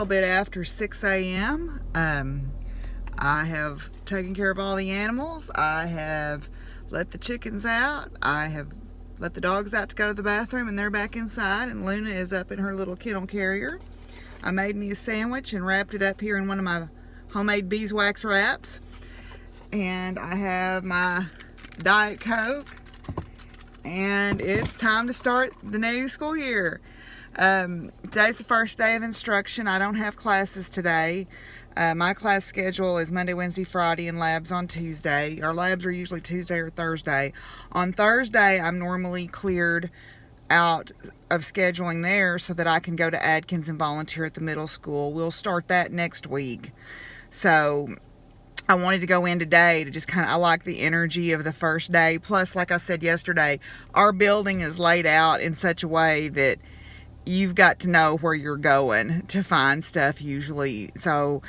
little bit after 6 a.m. I have taken care of all the animals. I have let the chickens out. I have let the dogs out to go to the bathroom, and they're back inside, and Luna is up in her little kennel carrier. I made me a sandwich and wrapped it up here in one of my homemade beeswax wraps. And I have my Diet Coke, and it's time to start the new school year. Today's the first day of instruction. I don't have classes today. My class schedule is Monday, Wednesday, Friday, and labs on Tuesday. Our labs are usually Tuesday or Thursday. On Thursday, I'm normally cleared out of scheduling there so that I can go to Adkins and volunteer at the middle school. We'll start that next week. So I wanted to go in today to just I like the energy of the first day. Plus, like I said yesterday, our building is laid out in such a way that you've got to know where you're going to find stuff usually. So,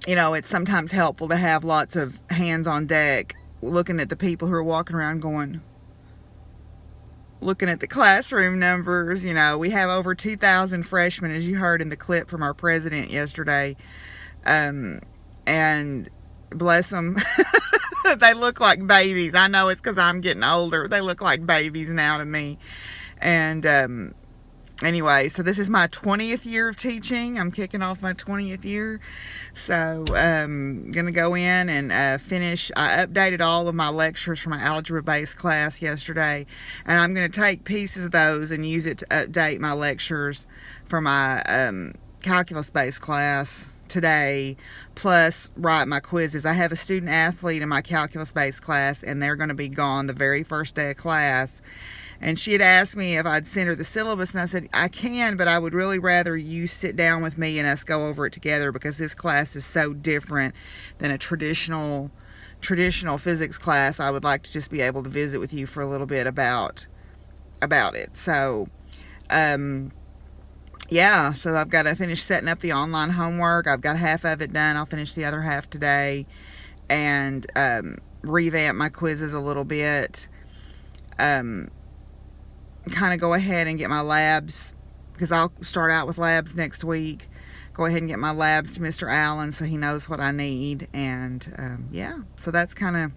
it's sometimes helpful to have lots of hands on deck looking at the people who are walking around looking at the classroom numbers. We have over 2,000 freshmen, as you heard in the clip from our president yesterday. And bless them, they look like babies. I know it's because I'm getting older. They look like babies now to me. And anyway, so this is my 20th year of teaching. I'm kicking off my 20th year. So I'm going to go in and finish. I updated all of my lectures for my algebra-based class yesterday. And I'm going to take pieces of those and use it to update my lectures for my calculus-based class today, plus write my quizzes. I have a student athlete in my calculus-based class, and they're going to be gone the very first day of class. And she had asked me if I'd send her the syllabus, and I said, I can, but I would really rather you sit down with me and us go over it together, because this class is so different than a traditional physics class. I would like to just be able to visit with you for a little bit about it. So, yeah, so I've got to finish setting up the online homework. I've got half of it done. I'll finish the other half today, and revamp my quizzes a little bit. Kind of go ahead and get my labs, because I'll start out with labs next week. Go ahead and get my labs to Mr. Allen so he knows what I need. And yeah, so that's kind of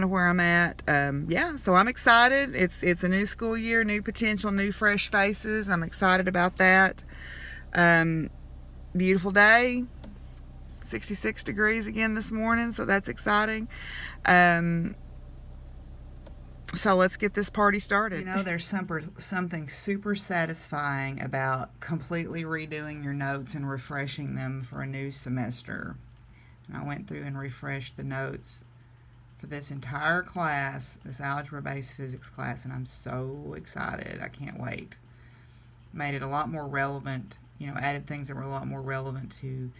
where I'm at. Yeah, so I'm excited. It's a new school year, new potential, new fresh faces. I'm excited about that. Beautiful day, 66 degrees again this morning, so that's exciting. So let's get this party started. There's something super satisfying about completely redoing your notes and refreshing them for a new semester. And I went through and refreshed the notes for this entire class, this algebra-based physics class, and I'm so excited. I can't wait. Made it a lot more relevant, added things that were a lot more relevant to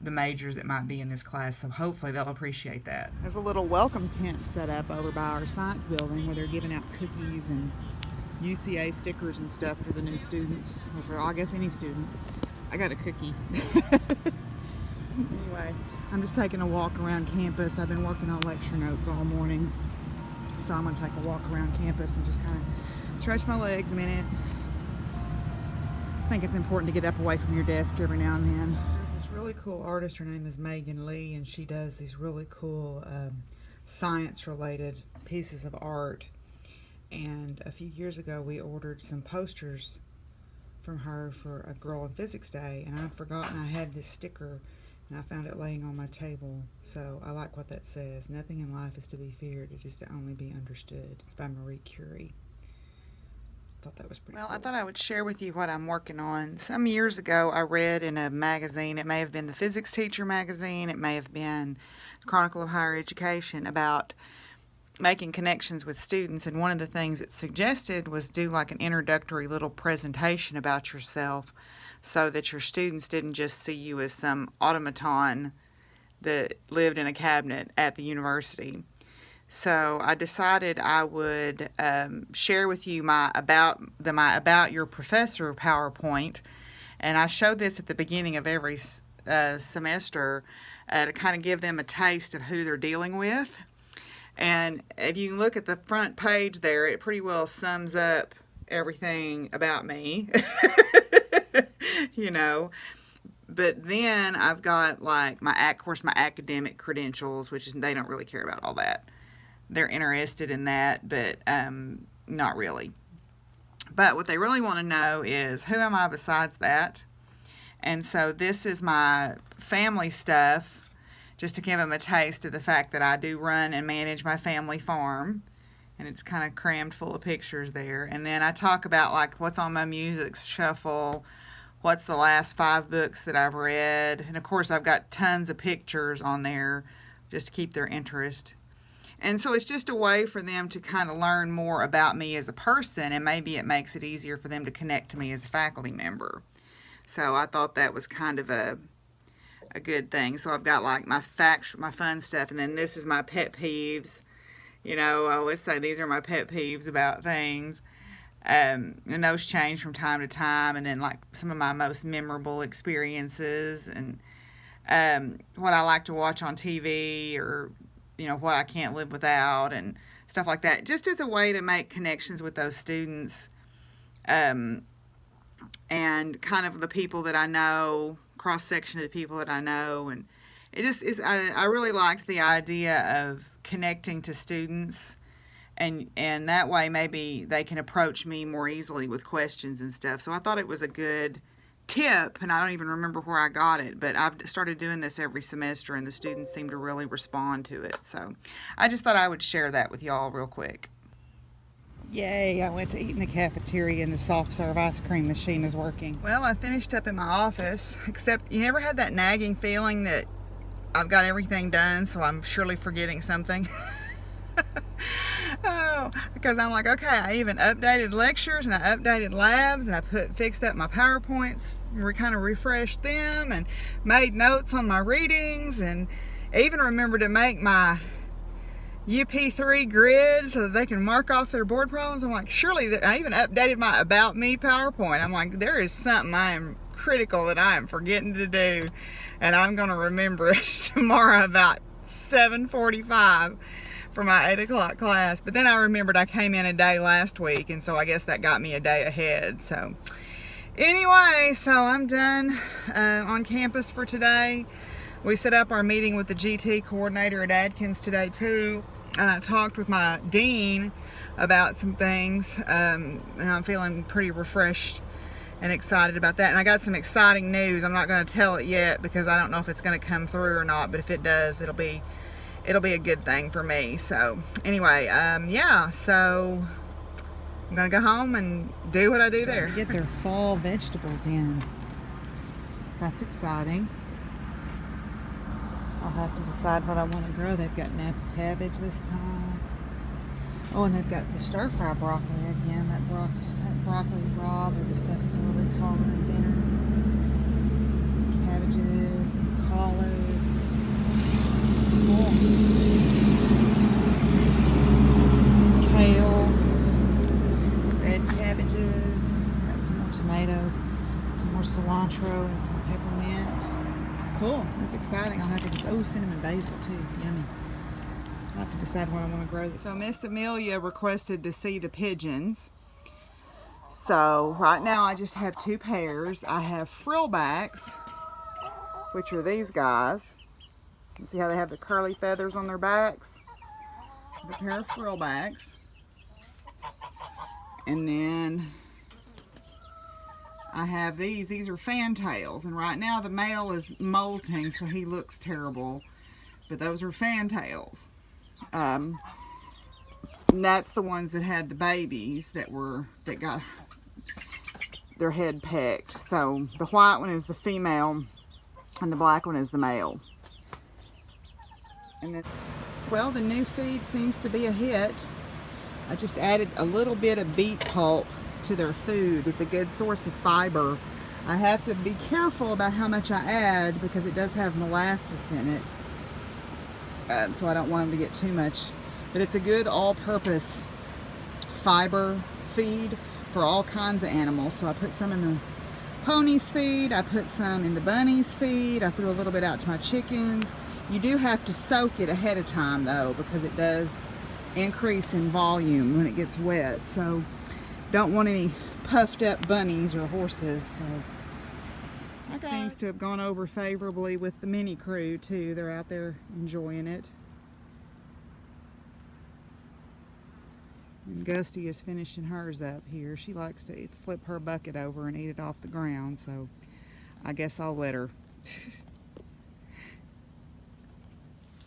the majors that might be in this class, so hopefully they'll appreciate that. There's a little welcome tent set up over by our science building where they're giving out cookies and UCA stickers and stuff to the new students, or for, I guess, any student. I got a cookie. Anyway, I'm just taking a walk around campus. I've been working on lecture notes all morning, so I'm going to take a walk around campus and just kind of stretch my legs a minute. I think it's important to get up away from your desk every now and then. There's this really cool artist. Her name is Megan Lee, and she does these really cool science-related pieces of art. And a few years ago, we ordered some posters from her for a Girl in Physics Day, and I'd forgotten I had this sticker, and I found it laying on my table. So I like what that says. Nothing in life is to be feared, it is to only be understood. It's by Marie Curie. Thought that was pretty cool. I thought I would share with you what I'm working on. Some years ago, I read in a magazine, it may have been the Physics Teacher magazine, it may have been Chronicle of Higher Education, about making connections with students, and one of the things it suggested was do like an introductory little presentation about yourself so that your students didn't just see you as some automaton that lived in a cabinet at the university. So I decided I would share with you my About Your Professor PowerPoint, and I show this at the beginning of every semester to kind of give them a taste of who they're dealing with. And if you look at the front page there, it pretty well sums up everything about me. you know. But then I've got like of course, my academic credentials, which is, they don't really care about all that. They're interested in that, but not really. But what they really want to know is, who am I besides that? And so this is my family stuff, just to give them a taste of the fact that I do run and manage my family farm. And it's kind of crammed full of pictures there. And then I talk about like what's on my music shuffle, what's the last 5 books that I've read. And of course I've got tons of pictures on there just to keep their interest. And so it's just a way for them to kind of learn more about me as a person, and maybe it makes it easier for them to connect to me as a faculty member. So I thought that was kind of a good thing. So I've got like my fun stuff, and then this is my pet peeves. You know, I always say these are my pet peeves about things. And those change from time to time, and then like some of my most memorable experiences, and what I like to watch on TV, or you know, what I can't live without, and stuff like that, just as a way to make connections with those students, and kind of the people that I know, cross section of the people that I know. And it just is, I really liked the idea of connecting to students, and that way maybe they can approach me more easily with questions and stuff. So I thought it was a good tip, and I don't even remember where I got it, but I've started doing this every semester, and the students seem to really respond to it. So I just thought I would share that with y'all real quick. Yay, I went to eat in the cafeteria, and the soft serve ice cream machine is working. Well, I finished up in my office, except you never had that nagging feeling that I've got everything done, so I'm surely forgetting something. Oh, because I'm like, okay, I even updated lectures, and I updated labs, and I fixed up my PowerPoints, kind of refreshed them, and made notes on my readings, and even remembered to make my UP3 grid so that they can mark off their board problems. I'm like, surely I even updated my About Me PowerPoint. I'm like, there is something I am critical that I am forgetting to do, and I'm going to remember it tomorrow about 7:45 for my 8 o'clock class. But then I remembered I came in a day last week, and so I guess that got me a day ahead. So anyway, so I'm done on campus for today. We set up our meeting with the GT coordinator at Adkins today too, and I talked with my dean about some things, and I'm feeling pretty refreshed and excited about that. And I got some exciting news. I'm not going to tell it yet because I don't know if it's going to come through or not, but if it does, it'll be a good thing for me. So anyway, yeah, so I'm gonna go home and do what I do there. Get their fall vegetables in. That's exciting. I'll have to decide what I want to grow. They've got Napa cabbage this time. Oh, and they've got the stir-fry broccoli again. That broccoli raw, or the stuff that's a little bit taller and thinner. Cabbages and collards. Cool. Kale, red cabbages, got some more tomatoes, some more cilantro, and some peppermint. Cool, that's exciting. I'll have to just, cinnamon basil too, yummy. I'll have to decide what I want to grow. So Miss Amelia requested to see the pigeons. So right now I just have 2 pairs. I have frillbacks, which are these guys. You see how they have the curly feathers on their backs? A pair of frillbacks. And then I have these are fantails, and right now the male is molting, so he looks terrible, but those are fantails. And that's the ones that had the babies that got their head pecked. So the white one is the female and the black one is the male. And then, well, the new feed seems to be a hit. I just added a little bit of beet pulp to their food. It's a good source of fiber. I have to be careful about how much I add because it does have molasses in it. So I don't want them to get too much. But it's a good all-purpose fiber feed for all kinds of animals. So I put some in the ponies' feed. I put some in the bunnies' feed. I threw a little bit out to my chickens. You do have to soak it ahead of time though, because it does increase in volume when it gets wet. So don't want any puffed up bunnies or horses. So It seems to have gone over favorably with the mini crew too. They're out there enjoying it. And Gusty is finishing hers up here. She likes to flip her bucket over and eat it off the ground, so I guess I'll let her.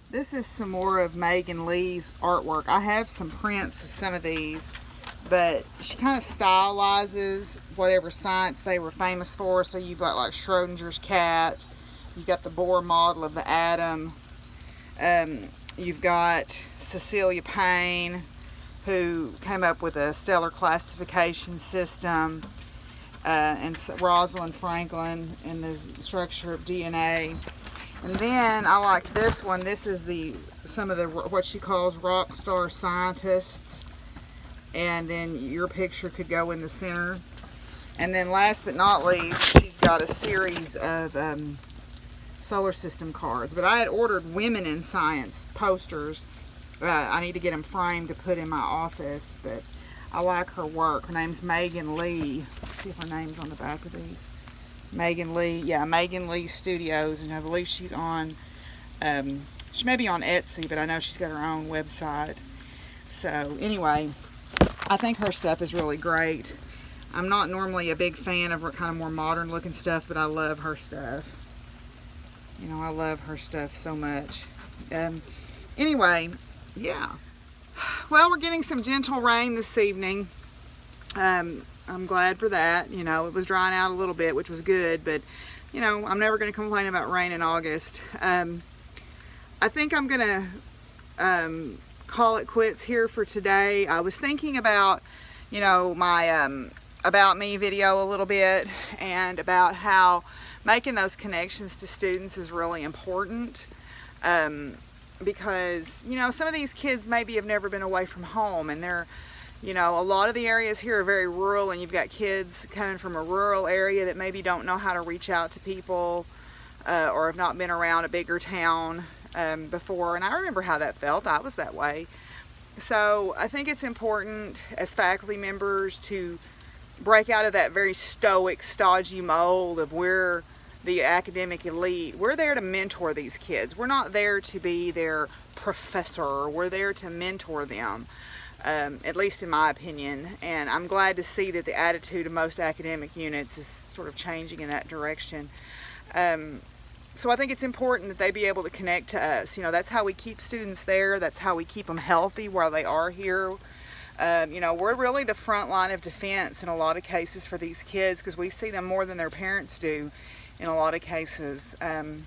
This is some more of Megan Lee's artwork. I have some prints of some of these, but she kind of stylizes whatever science they were famous for. So you've got like Schrodinger's cat, you've got the Bohr model of the atom, you've got Cecilia Payne, who came up with a stellar classification system, and Rosalind Franklin and the structure of DNA. And then I liked this one. This is some of the what she calls rock star scientists, and then your picture could go in the center. And then last but not least, she's got a series of solar system cards. But I had ordered Women in Science posters. I need to get them framed to put in my office, but I like her work. Her name's Megan Lee. Let's see if her name's on the back of these. Megan Lee, yeah, Megan Lee Studios, and I believe she's on, she may be on Etsy, but I know she's got her own website. So anyway, I think her stuff is really great. I'm not normally a big fan of her kind of more modern looking stuff, but I love her stuff. You know, I love her stuff so much. Anyway, yeah. Well, we're getting some gentle rain this evening. I'm glad for that. You know, it was drying out a little bit, which was good, but you know, I'm never going to complain about rain in August. I think I'm going to call it quits here for today. I was thinking about, you know, my about me video a little bit, and about how making those connections to students is really important. Because, you know, some of these kids maybe have never been away from home, and they're, you know, a lot of the areas here are very rural, and you've got kids coming from a rural area that maybe don't know how to reach out to people, or have not been around a bigger town before. And I remember how that felt. I was that way. So I think it's important as faculty members to break out of that very stoic, stodgy mold of we're the academic elite. We're there to mentor these kids. We're not there to be their professor. We're there to mentor them, at least in my opinion. And I'm glad to see that the attitude of most academic units is sort of changing in that direction. So I think it's important that they be able to connect to us. You know, that's how we keep students there. That's how we keep them healthy while they are here. You know, we're really the front line of defense in a lot of cases for these kids, because we see them more than their parents do in a lot of cases.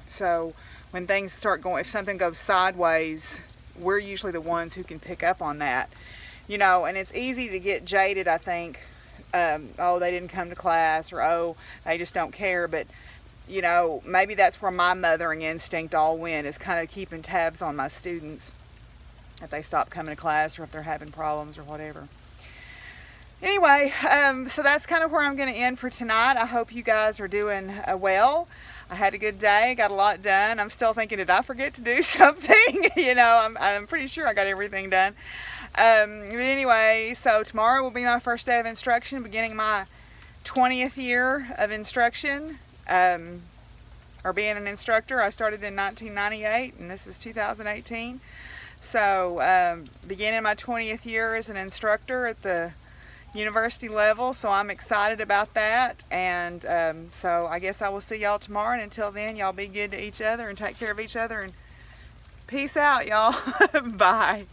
So when things start going, if something goes sideways, we're usually the ones who can pick up on that. You know, and it's easy to get jaded, I think. Oh, they didn't come to class, or oh, they just don't care. But you know, maybe that's where my mothering instinct all went, is kind of keeping tabs on my students if they stop coming to class, or if they're having problems or whatever. Anyway, so that's kind of where I'm going to end for tonight. I hope you guys are doing well. I had a good day, got a lot done. I'm still thinking, did I forget to do something? You know, I'm pretty sure I got everything done. But anyway, so tomorrow will be my first day of instruction, beginning my 20th year of instruction, or being an instructor. I started in 1998, and this is 2018. So beginning my 20th year as an instructor at the university level, so I'm excited about that. And so I guess I will see y'all tomorrow, and until then, y'all be good to each other and take care of each other, and peace out, y'all. Bye.